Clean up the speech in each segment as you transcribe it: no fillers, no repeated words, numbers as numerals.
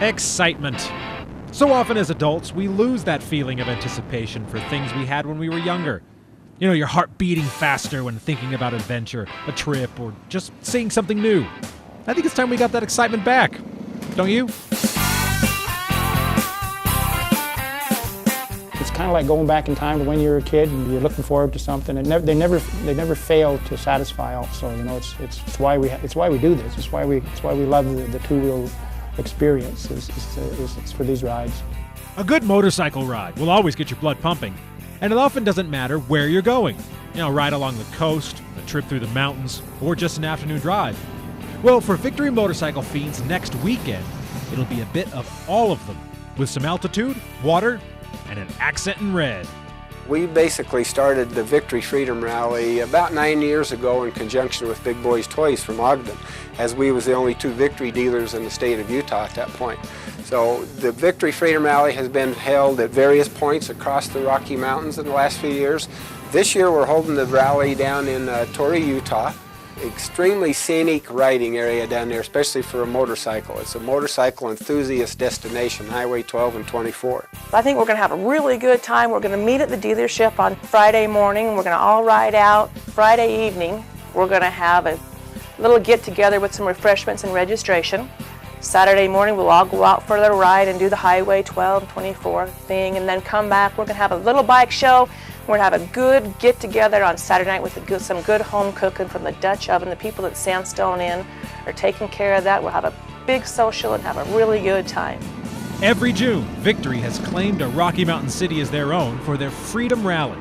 Excitement. So often as adults, we lose that feeling of anticipation for things we had when we were younger. You know, your heart beating faster when thinking about adventure, a trip, or just seeing something new. I think it's time we got that excitement back. Don't you? It's kind of like going back in time to when you were a kid and you're looking forward to something. And they never fail to satisfy. Also, you know, it's why we do this. It's why we love the two-wheel experience. It's for these rides. A good motorcycle ride will always get your blood pumping, and it often doesn't matter where you're going. You know, ride along the coast, a trip through the mountains, or just an afternoon drive. Well, for Victory Motorcycle Fiends next weekend, it'll be a bit of all of them, with some altitude, water, and an accent in red. We basically started the Victory Freedom Rally about 9 years ago in conjunction with Big Boys Toys from Ogden, as we was the only two Victory dealers in the state of Utah at that point. So the Victory Freedom Rally has been held at various points across the Rocky Mountains in the last few years. This year we're holding the rally down in Torrey, Utah. Extremely scenic riding area down there, especially for a motorcycle. It's a motorcycle enthusiast destination, Highway 12 and 24. I think we're going to have a really good time. We're going to meet at the dealership on Friday morning. We're going to all ride out. Friday evening, we're going to have a little get-together with some refreshments and registration. Saturday morning, we'll all go out for a little ride and do the Highway 12 and 24 thing, and then come back. We're going to have a little bike show. We're going to have a good get-together on Saturday night with some good home cooking from the Dutch oven. The people at Sandstone Inn are taking care of that. We'll have a big social and have a really good time. Every June, Victory has claimed a Rocky Mountain city as their own for their Freedom Rally.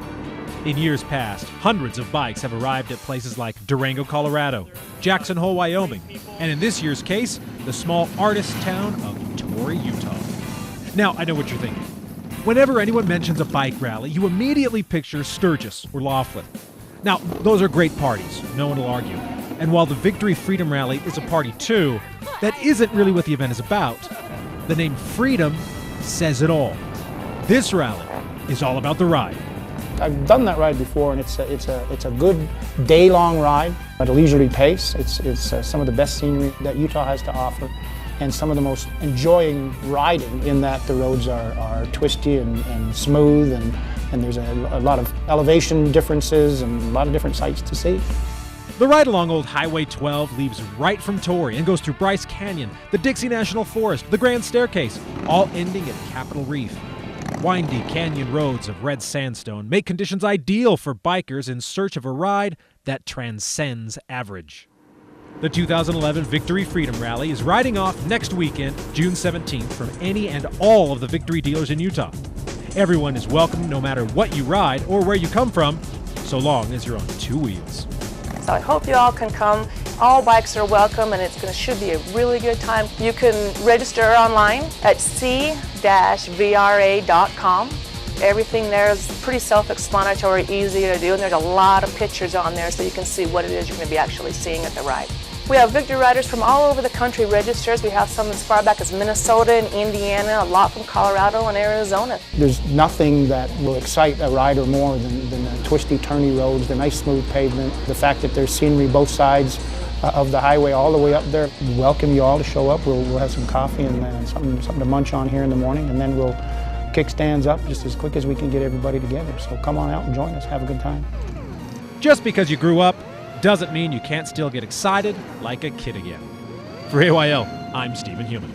In years past, hundreds of bikes have arrived at places like Durango, Colorado, Jackson Hole, Wyoming, and in this year's case, the small artist town of Torrey, Utah. Now, I know what you're thinking. Whenever anyone mentions a bike rally, you immediately picture Sturgis or Laughlin. Now, those are great parties, no one will argue. And while the Victory Freedom Rally is a party too, that isn't really what the event is about. The name Freedom says it all. This rally is all about the ride. I've done that ride before, and it's a good day-long ride at a leisurely pace. It's some of the best scenery that Utah has to offer, and some of the most enjoying riding in that the roads are twisty and smooth, and there's a lot of elevation differences and a lot of different sights to see. The ride along Old Highway 12 leaves right from Torrey and goes through Bryce Canyon, the Dixie National Forest, the Grand Staircase, all ending at Capitol Reef. Windy canyon roads of red sandstone make conditions ideal for bikers in search of a ride that transcends average. The 2011 Victory Freedom Rally is riding off next weekend, June 17th, from any and all of the Victory dealers in Utah. Everyone is welcome no matter what you ride or where you come from, so long as you're on two wheels. So I hope you all can come. All bikes are welcome, and should be a really good time. You can register online at c-vra.com. Everything there is pretty self-explanatory, easy to do, and there's a lot of pictures on there so you can see what it is you're going to be actually seeing at the ride. We have Victory riders from all over the country registers. We have some as far back as Minnesota and Indiana, a lot from Colorado and Arizona. There's nothing that will excite a rider more than the twisty, turny roads, the nice smooth pavement, the fact that there's scenery both sides of the highway all the way up there. We welcome you all to show up. We'll have some coffee and something to munch on here in the morning, and then we'll kick stands up just as quick as we can get everybody together. So come on out and join us. Have a good time. Just because you grew up doesn't mean you can't still get excited like a kid again. For AYL, I'm Stephen Heumann.